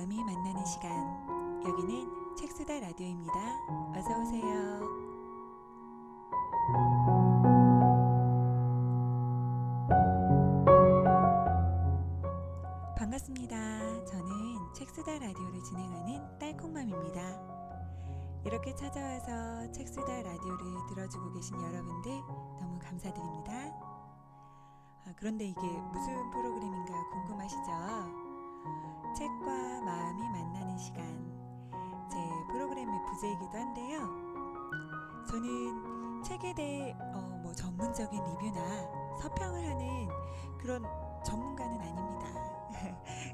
마음이 만나는 시간. 여기는 책수다 라디오입니다. 어서 오세요. 반갑습니다. 저는 책수다 라디오를 진행하는 딸콩맘입니다. 이렇게 찾아와서 책수다 라디오를 들어주고 계신 여러분들 너무 감사드립니다. 그런데 이게 무슨 프로그램인가 궁금하시죠? 책과 마음이 만나는 시간, 제 프로그램의 부제이기도 한데요. 저는 책에 대해 전문적인 리뷰나 서평을 하는 그런 전문가는 아닙니다.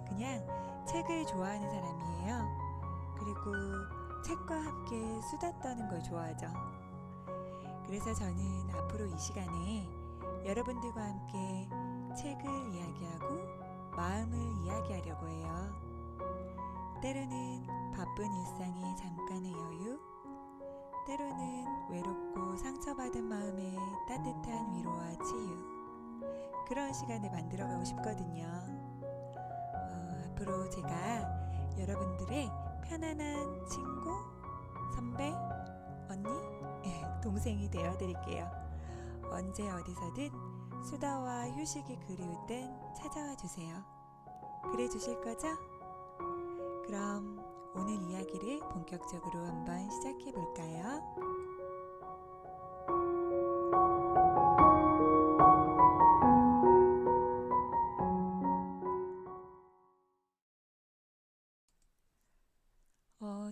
그냥 책을 좋아하는 사람이에요. 그리고 책과 함께 수다 떠는 걸 좋아하죠. 그래서 저는 앞으로 이 시간에 여러분들과 함께 책을 이야기하고 마음을 이야기하려고 해요. 때로는 바쁜 일상의 잠깐의 여유, 때로는 외롭고 상처받은 마음의 따뜻한 위로와 치유, 그런 시간을 만들어가고 싶거든요. 앞으로 제가 여러분들의 편안한 친구, 선배, 언니, 동생이 되어드릴게요. 언제 어디서든 수다와 휴식이 그리울 땐 찾아와 주세요. 그래 주실 거죠? 그럼 오늘 이야기를 본격적으로 한번 시작해 볼까요?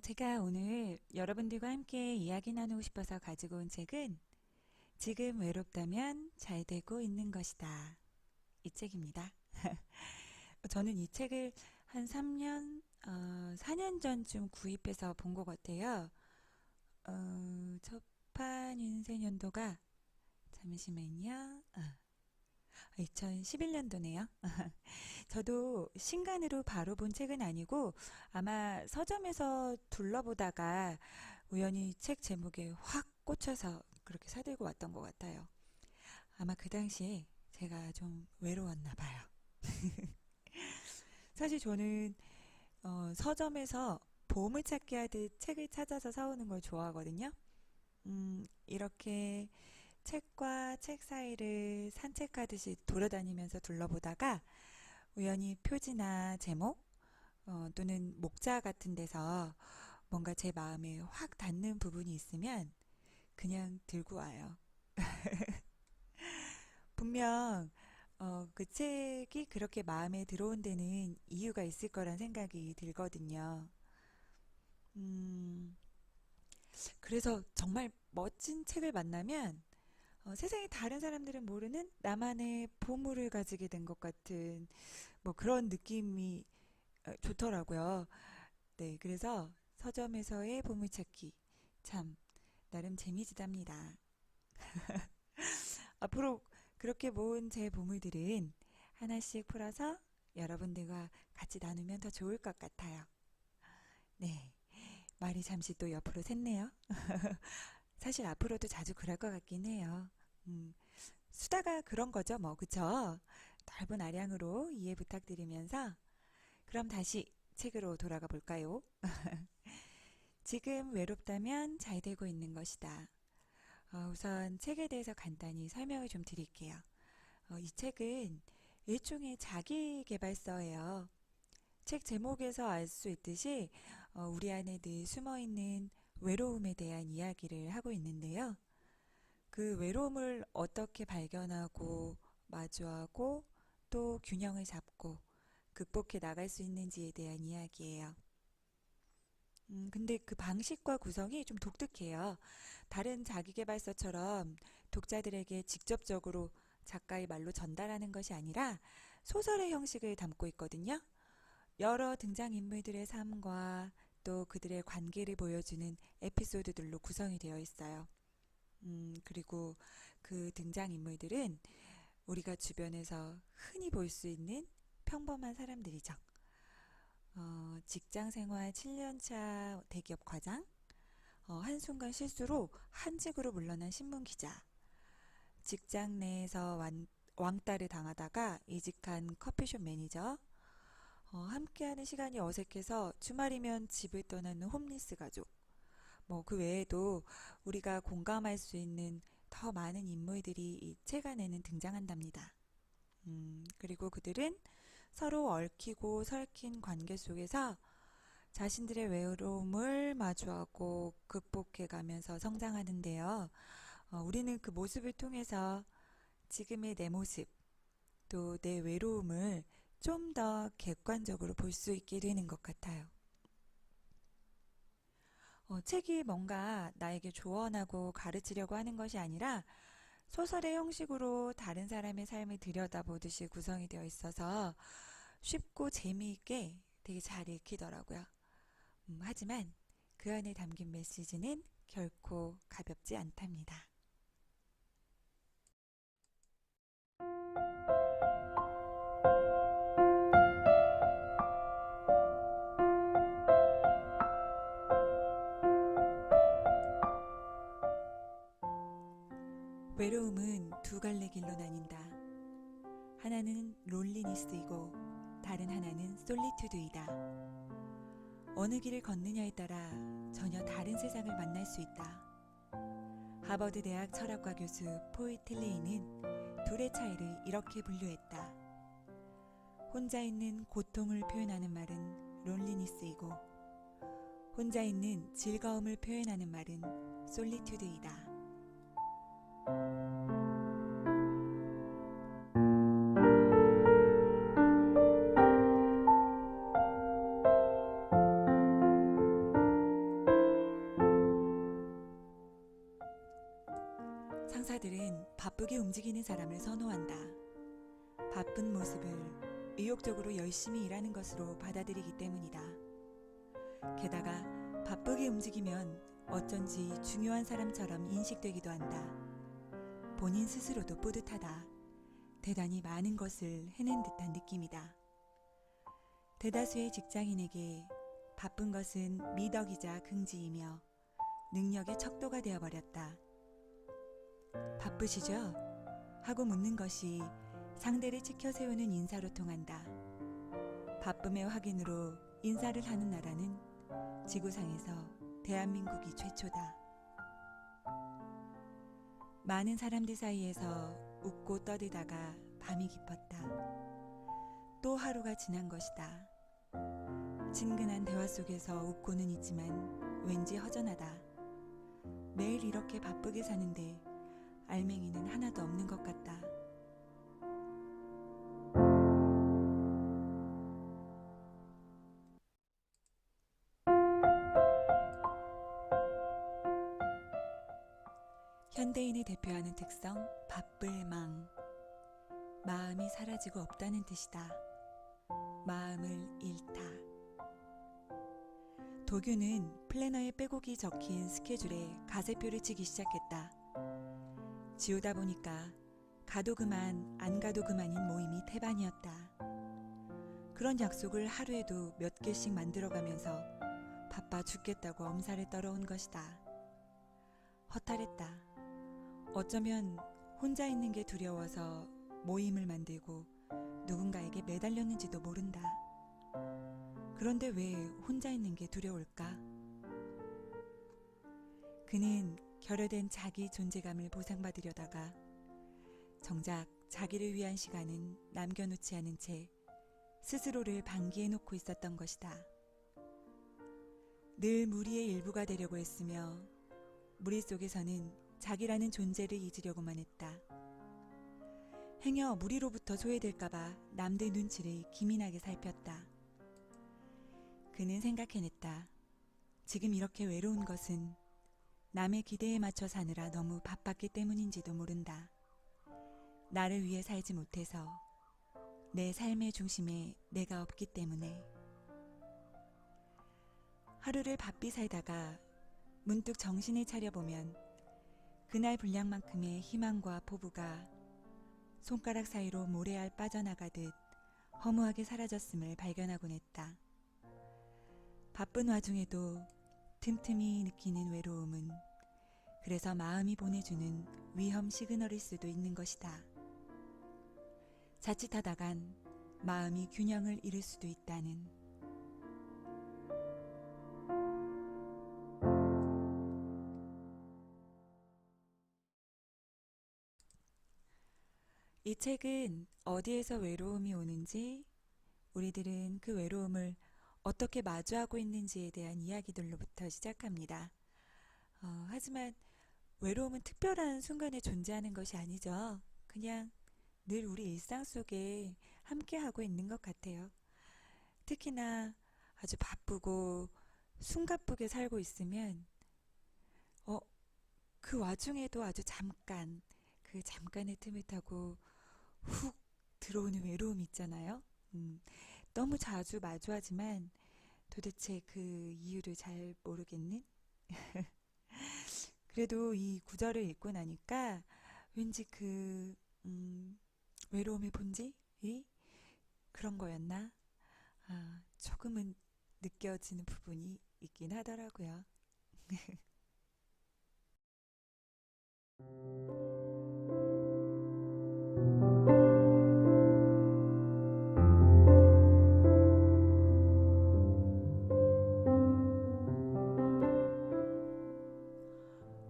제가 오늘 여러분들과 함께 이야기 나누고 싶어서 가지고 온 책은 지금 외롭다면 잘 되고 있는 것이다. 이 책입니다. 저는 이 책을 한 3년, 4년 전쯤 구입해서 본 것 같아요. 첫판 인쇄년도가 잠시만요. 2011년도네요. 저도 신간으로 바로 본 책은 아니고 아마 서점에서 둘러보다가 우연히 책 제목에 확 꽂혀서 그렇게 사들고 왔던 것 같아요. 아마 그 당시에 제가 좀 외로웠나 봐요. 사실 저는 서점에서 보물찾기 하듯 책을 찾아서 사오는 걸 좋아하거든요. 이렇게 책과 책 사이를 산책하듯이 돌아다니면서 둘러보다가 우연히 표지나 제목 또는 목자 같은 데서 뭔가 제 마음에 확 닿는 부분이 있으면 그냥 들고 와요. 분명 그 책이 그렇게 마음에 들어온 데는 이유가 있을 거란 생각이 들거든요. 음, 그래서 정말 멋진 책을 만나면 세상에 다른 사람들은 모르는 나만의 보물을 가지게 된 것 같은 뭐 그런 느낌이 좋더라고요. 네, 그래서 서점에서의 보물찾기 참 나름 재미지답니다. 앞으로 그렇게 모은 제 보물들은 하나씩 풀어서 여러분들과 같이 나누면 더 좋을 것 같아요. 네, 말이 잠시 또 옆으로 샜네요. 사실 앞으로도 자주 그럴 것 같긴 해요. 수다가 그런 거죠, 뭐, 그쵸? 넓은 아량으로 이해 부탁드리면서 그럼 다시 책으로 돌아가 볼까요? 지금 외롭다면 잘 되고 있는 것이다. 우선 책에 대해서 간단히 설명을 좀 드릴게요. 이 책은 일종의 자기계발서예요. 책 제목에서 알 수 있듯이 우리 안에 늘 숨어있는 외로움에 대한 이야기를 하고 있는데요. 그 외로움을 어떻게 발견하고 마주하고 또 균형을 잡고 극복해 나갈 수 있는지에 대한 이야기예요. 근데 그 방식과 구성이 좀 독특해요. 다른 자기계발서처럼 독자들에게 직접적으로 작가의 말로 전달하는 것이 아니라 소설의 형식을 담고 있거든요. 여러 등장인물들의 삶과 또 그들의 관계를 보여주는 에피소드들로 구성이 되어 있어요. 그리고 그 등장인물들은 우리가 주변에서 흔히 볼 수 있는 평범한 사람들이죠. 직장 생활 7년차 대기업 과장, 한순간 실수로 한직으로 물러난 신문 기자, 직장 내에서 왕따를 당하다가 이직한 커피숍 매니저, 함께하는 시간이 어색해서 주말이면 집을 떠나는 홈리스 가족, 그 외에도 우리가 공감할 수 있는 더 많은 인물들이 이 책 안에는 등장한답니다. 그리고 그들은 서로 얽히고 설킨 관계 속에서 자신들의 외로움을 마주하고 극복해 가면서 성장하는데요. 우리는 그 모습을 통해서 지금의 내 모습, 또 내 외로움을 좀 더 객관적으로 볼 수 있게 되는 것 같아요. 책이 뭔가 나에게 조언하고 가르치려고 하는 것이 아니라 소설의 형식으로 다른 사람의 삶을 들여다보듯이 구성이 되어 있어서 쉽고 재미있게 되게 잘 읽히더라고요. 하지만 그 안에 담긴 메시지는 결코 가볍지 않답니다. 외로움은 두 갈래 길로 나뉜다. 하나는 롤리니스이고 다른 하나는 솔리투드이다. 어느 길을 걷느냐에 따라 전혀 다른 세상을 만날 수 있다. 하버드 대학 철학과 교수 폴 틸레이는 둘의 차이를 이렇게 분류했다. 혼자 있는 고통을 표현하는 말은 롤리니스이고 혼자 있는 즐거움을 표현하는 말은 솔리투드이다. 상사들은 바쁘게 움직이는 사람을 선호한다. 바쁜 모습을 의욕적으로 열심히 일하는 것으로 받아들이기 때문이다. 게다가 바쁘게 움직이면 어쩐지 중요한 사람처럼 인식되기도 한다. 본인 스스로도 뿌듯하다. 대단히 많은 것을 해낸 듯한 느낌이다. 대다수의 직장인에게 바쁜 것은 미덕이자 긍지이며 능력의 척도가 되어버렸다. 바쁘시죠? 하고 묻는 것이 상대를 지켜 세우는 인사로 통한다. 바쁨의 확인으로 인사를 하는 나라는 지구상에서 대한민국이 최초다. 많은 사람들 사이에서 웃고 떠들다가 밤이 깊었다. 또 하루가 지난 것이다. 친근한 대화 속에서 웃고는 있지만 왠지 허전하다. 매일 이렇게 바쁘게 사는데 알맹이는 하나도 없는 것 같다. 현대인이 대표하는 특성, 바쁠망. 마음이 사라지고 없다는 뜻이다. 마음을 잃다. 도규는 플래너에 빼곡히 적힌 스케줄에 가세표를 치기 시작했다. 지우다 보니까 가도 그만 안 가도 그만인 모임이 태반이었다. 그런 약속을 하루에도 몇 개씩 만들어가면서 바빠 죽겠다고 엄살을 떨어온 것이다. 허탈했다. 어쩌면 혼자 있는 게 두려워서 모임을 만들고 누군가에게 매달렸는지도 모른다. 그런데 왜 혼자 있는 게 두려울까? 그는 결여된 자기 존재감을 보상받으려다가 정작 자기를 위한 시간은 남겨놓지 않은 채 스스로를 방기해 놓고 있었던 것이다. 늘 무리의 일부가 되려고 했으며 무리 속에서는 자기라는 존재를 잊으려고만 했다. 행여 무리로부터 소외될까봐 남들 눈치를 기민하게 살폈다. 그는 생각해냈다. 지금 이렇게 외로운 것은 남의 기대에 맞춰 사느라 너무 바빴기 때문인지도 모른다. 나를 위해 살지 못해서 내 삶의 중심에 내가 없기 때문에. 하루를 바삐 살다가 문득 정신을 차려보면 그날 분량만큼의 희망과 포부가 손가락 사이로 모래알 빠져나가듯 허무하게 사라졌음을 발견하곤 했다. 바쁜 와중에도 틈틈이 느끼는 외로움은 그래서 마음이 보내주는 위험 시그널일 수도 있는 것이다. 자칫하다간 마음이 균형을 잃을 수도 있다는. 이 책은 어디에서 외로움이 오는지, 우리들은 그 외로움을 어떻게 마주하고 있는지에 대한 이야기들로부터 시작합니다. 하지만 외로움은 특별한 순간에 존재하는 것이 아니죠. 그냥 늘 우리 일상 속에 함께하고 있는 것 같아요. 특히나 아주 바쁘고 숨가쁘게 살고 있으면 어, 그 와중에도 아주 잠깐, 그 잠깐의 틈을 타고 훅 들어오는 외로움이 있잖아요. 너무 자주 마주하지만 도대체 그 이유를 잘 모르겠는? 그래도 이 구절을 읽고 나니까 왠지 외로움의 본질이 그런 거였나? 조금은 느껴지는 부분이 있긴 하더라고요.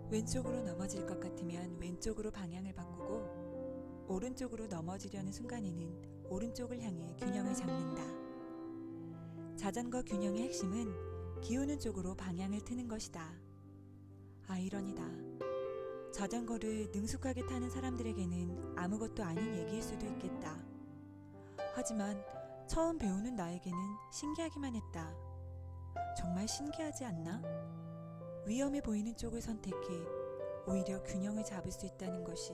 왼쪽으로 넘어질 것 같으면 왼쪽으로 방향을 바꾸고 오른쪽으로 넘어지려는 순간에는 오른쪽을 향해 균형을 잡는다. 자전거 균형의 핵심은 기우는 쪽으로 방향을 트는 것이다. 아이러니다. 자전거를 능숙하게 타는 사람들에게는 아무것도 아닌 얘기일 수도 있겠다. 하지만 처음 배우는 나에게는 신기하기만 했다. 정말 신기하지 않나? 위험해 보이는 쪽을 선택해 오히려 균형을 잡을 수 있다는 것이.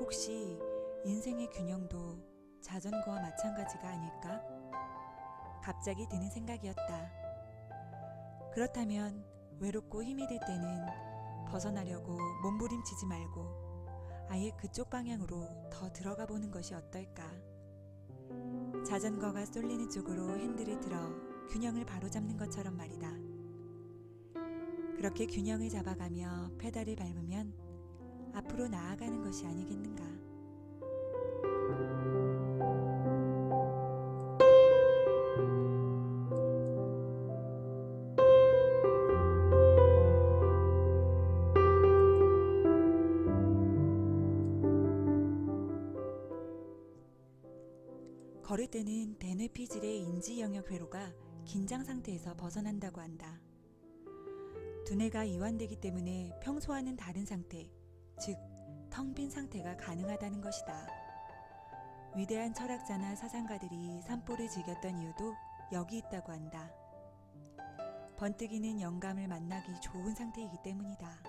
혹시 인생의 균형도 자전거와 마찬가지가 아닐까? 갑자기 드는 생각이었다. 그렇다면 외롭고 힘이 들 때는 벗어나려고 몸부림치지 말고 아예 그쪽 방향으로 더 들어가 보는 것이 어떨까? 자전거가 쏠리는 쪽으로 핸들을 들어 균형을 바로잡는 것처럼 말이다. 그렇게 균형을 잡아가며 페달을 밟으면 앞으로 나아가는 것이 아니겠는가? 걸을 때는 대뇌피질의 인지 영역 회로가 긴장 상태에서 벗어난다고 한다. 두뇌가 이완되기 때문에 평소와는 다른 상태, 즉 텅 빈 상태가 가능하다는 것이다. 위대한 철학자나 사상가들이 산보를 즐겼던 이유도 여기 있다고 한다. 번뜩이는 영감을 만나기 좋은 상태이기 때문이다.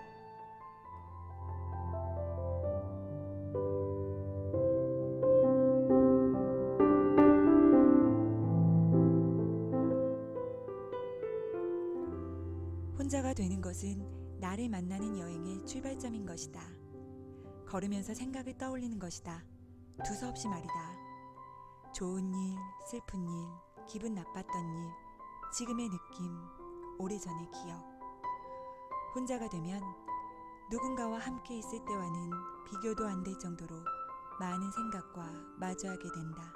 혼자가 되는 것은 나를 만나는 여행의 출발점인 것이다. 걸으면서 생각을 떠올리는 것이다. 두서없이 말이다. 좋은 일, 슬픈 일, 기분 나빴던 일, 지금의 느낌, 오래전의 기억. 혼자가 되면 누군가와 함께 있을 때와는 비교도 안 될 정도로 많은 생각과 마주하게 된다.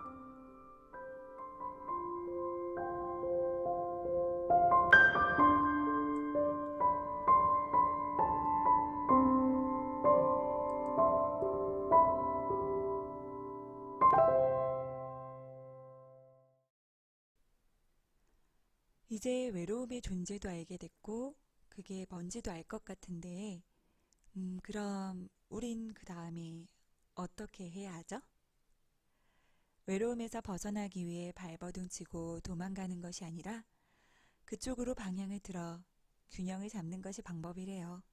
이제 외로움의 존재도 알게 됐고 그게 뭔지도 알 것 같은데 그럼 우린 그 다음에 어떻게 해야 하죠? 외로움에서 벗어나기 위해 발버둥치고 도망가는 것이 아니라 그쪽으로 방향을 틀어 균형을 잡는 것이 방법이래요.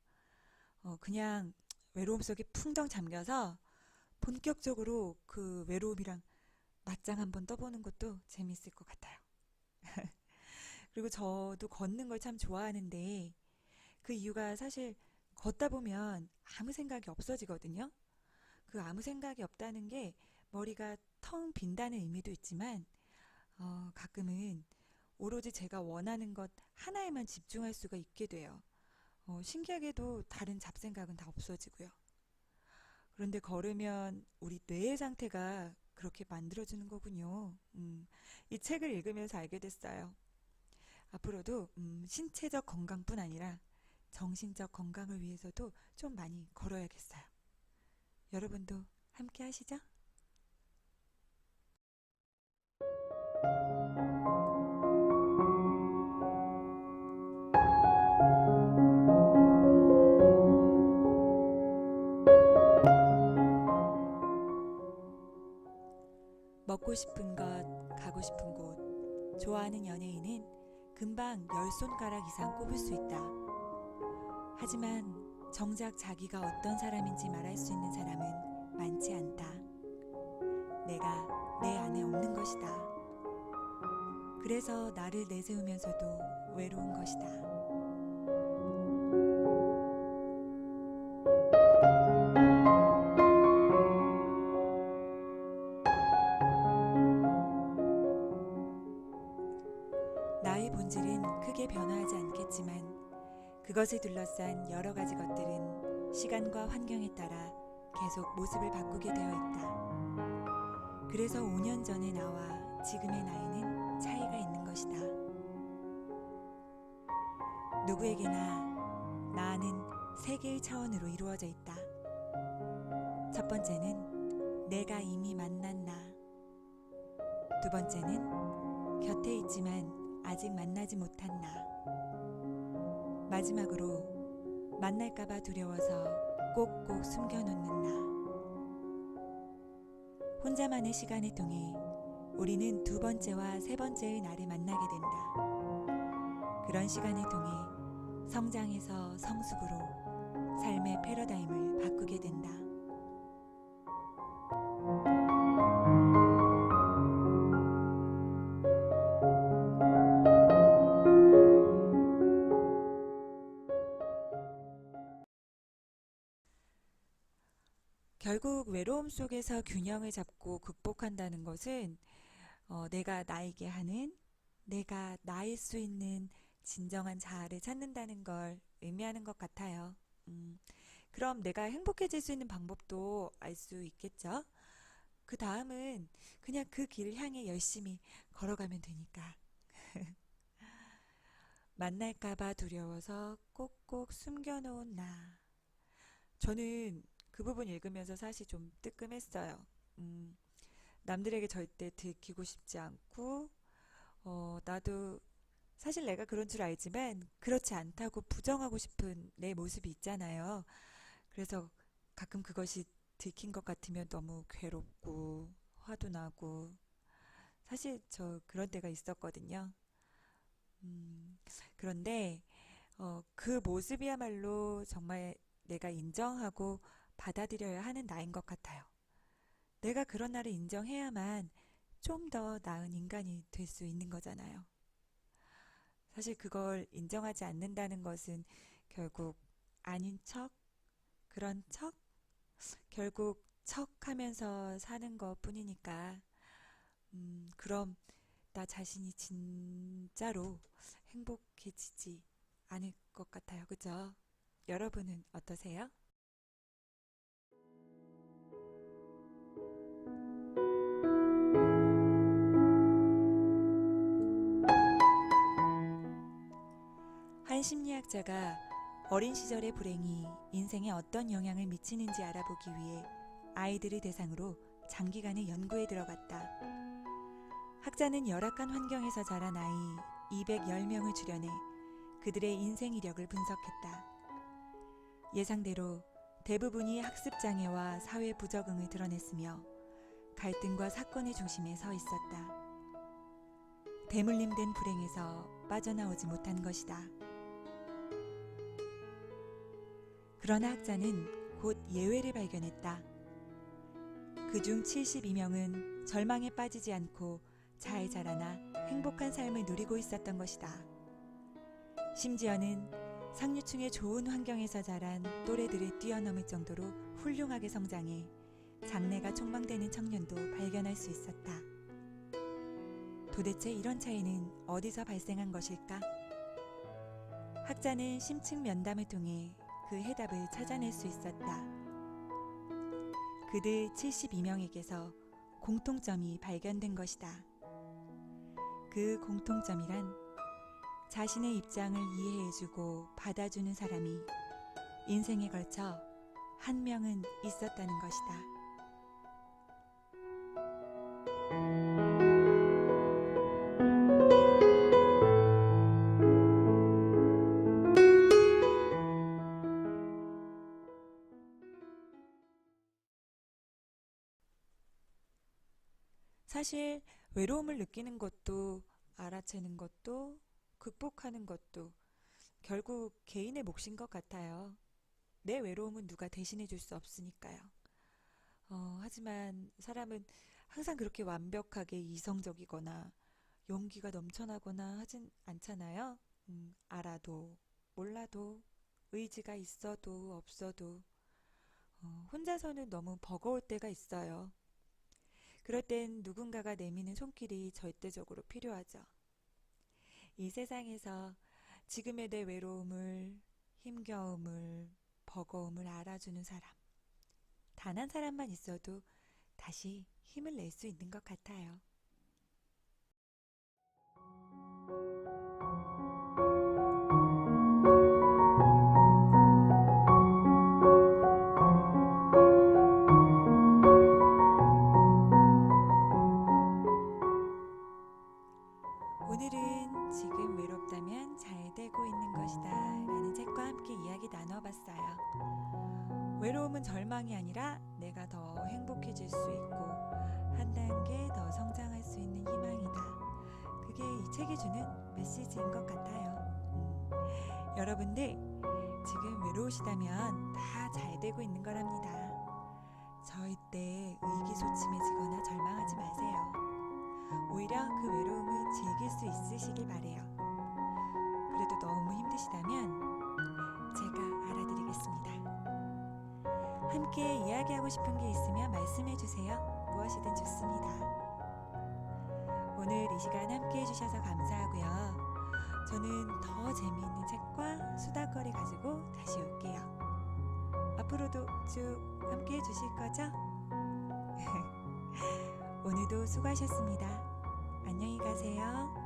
그냥 외로움 속에 풍덩 잠겨서 본격적으로 그 외로움이랑 맞짱 한번 떠보는 것도 재밌을 것 같아요. 그리고 저도 걷는 걸 참 좋아하는데 그 이유가 사실 걷다 보면 아무 생각이 없어지거든요. 그 아무 생각이 없다는 게 머리가 텅 빈다는 의미도 있지만 가끔은 오로지 제가 원하는 것 하나에만 집중할 수가 있게 돼요. 신기하게도 다른 잡생각은 다 없어지고요. 그런데 걸으면 우리 뇌의 상태가 그렇게 만들어주는 거군요. 이 책을 읽으면서 알게 됐어요. 앞으로도 신체적 건강뿐 아니라 정신적 건강을 위해서도 좀 많이 걸어야겠어요. 여러분도 함께 하시죠? 먹고 싶은 것, 가고 싶은 곳, 좋아하는 연예인은 금방 10손가락 이상 꼽을 수 있다. 하지만 정작 자기가 어떤 사람인지 말할 수 있는 사람은 많지 않다. 내가 내 안에 없는 것이다. 그래서 나를 내세우면서도 외로운 것이다. 나의 본질은 크게 변화하지 않겠지만 그것을 둘러싼 여러 가지 것들은 시간과 환경에 따라 계속 모습을 바꾸게 되어 있다. 그래서 5년 전의 나와 지금의 나이는 차이가 있는 것이다. 누구에게나 나는 세 개의 차원으로 이루어져 있다. 첫 번째는 내가 이미 만난 나. 두 번째는 곁에 있지만 아직 만나지 못한 나. 마지막으로 만날까봐 두려워서 꼭꼭 숨겨놓는 나. 혼자만의 시간을 통해 우리는 두 번째와 세 번째의 나를 만나게 된다. 그런 시간을 통해 성장에서 성숙으로 삶의 패러다임을 바꾸게 된다. 결국 외로움 속에서 균형을 잡고 극복한다는 것은 내가 나에게 하는, 내가 나일 수 있는 진정한 자아를 찾는다는 걸 의미하는 것 같아요. 그럼 내가 행복해질 수 있는 방법도 알 수 있겠죠? 그 다음은 그냥 그 길을 향해 열심히 걸어가면 되니까. 만날까봐 두려워서 꼭꼭 숨겨놓은 나. 저는 그 부분 읽으면서 사실 좀 뜨끔했어요. 남들에게 절대 들키고 싶지 않고, 나도 사실 내가 그런 줄 알지만 그렇지 않다고 부정하고 싶은 내 모습이 있잖아요. 그래서 가끔 그것이 들킨 것 같으면 너무 괴롭고 화도 나고 사실 저 그런 때가 있었거든요. 그런데 그 모습이야말로 정말 내가 인정하고 받아들여야 하는 나인 것 같아요. 내가 그런 나를 인정해야만 좀 더 나은 인간이 될 수 있는 거잖아요. 사실 그걸 인정하지 않는다는 것은 결국 아닌 척, 그런 척, 결국 척 하면서 사는 것 뿐이니까, 그럼 나 자신이 진짜로 행복해지지 않을 것 같아요. 그죠? 여러분은 어떠세요? 한 심리학자가 어린 시절의 불행이 인생에 어떤 영향을 미치는지 알아보기 위해 아이들을 대상으로 장기간의 연구에 들어갔다. 학자는 열악한 환경에서 자란 아이 210명을 출연해 그들의 인생 이력을 분석했다. 예상대로 대부분이 학습장애와 사회 부적응을 드러냈으며 갈등과 사건의 중심에 서 있었다. 대물림된 불행에서 빠져나오지 못한 것이다. 그러나 학자는 곧 예외를 발견했다. 그중 72명은 절망에 빠지지 않고 잘 자라나 행복한 삶을 누리고 있었던 것이다. 심지어는 상류층의 좋은 환경에서 자란 또래들을 뛰어넘을 정도로 훌륭하게 성장해 장래가 촉망되는 청년도 발견할 수 있었다. 도대체 이런 차이는 어디서 발생한 것일까? 학자는 심층 면담을 통해 그 해답을 찾아낼 수 있었다. 그들 72명에게서 공통점이 발견된 것이다. 그 공통점이란 자신의 입장을 이해해주고 받아주는 사람이 인생에 걸쳐 한 명은 있었다는 것이다. 사실 외로움을 느끼는 것도 알아채는 것도 극복하는 것도 결국 개인의 몫인 것 같아요. 내 외로움은 누가 대신해 줄 수 없으니까요. 하지만 사람은 항상 그렇게 완벽하게 이성적이거나 용기가 넘쳐나거나 하진 않잖아요. 알아도 몰라도 의지가 있어도 없어도 혼자서는 너무 버거울 때가 있어요. 그럴 땐 누군가가 내미는 손길이 절대적으로 필요하죠. 이 세상에서 지금의 내 외로움을, 힘겨움을, 버거움을 알아주는 사람. 단 한 사람만 있어도 다시 힘을 낼 수 있는 것 같아요. 오늘은 지금 외롭다면 잘 되고 있는 것이다 라는 책과 함께 이야기 나눠봤어요. 외로움은 절망이 아니라 내가 더 행복해질 수 있고 한 단계 더 성장할 수 있는 희망이다. 그게 이 책이 주는 메시지인 것 같아요. 여러분들 지금 외로우시다면 다 잘 되고 있는 거랍니다. 절대 의기소침해지거나 절망하지 마세요. 오히려 그 외로움을 즐길 수 있으시길 바래요. 그래도 너무 힘드시다면 제가 알아드리겠습니다. 함께 이야기하고 싶은 게 있으면 말씀해주세요. 무엇이든 좋습니다. 오늘 이 시간 함께 해주셔서 감사하고요. 저는 더 재미있는 책과 수다거리 가지고 다시 올게요. 앞으로도 쭉 함께 해주실 거죠? 오늘도 수고하셨습니다. 안녕히 가세요.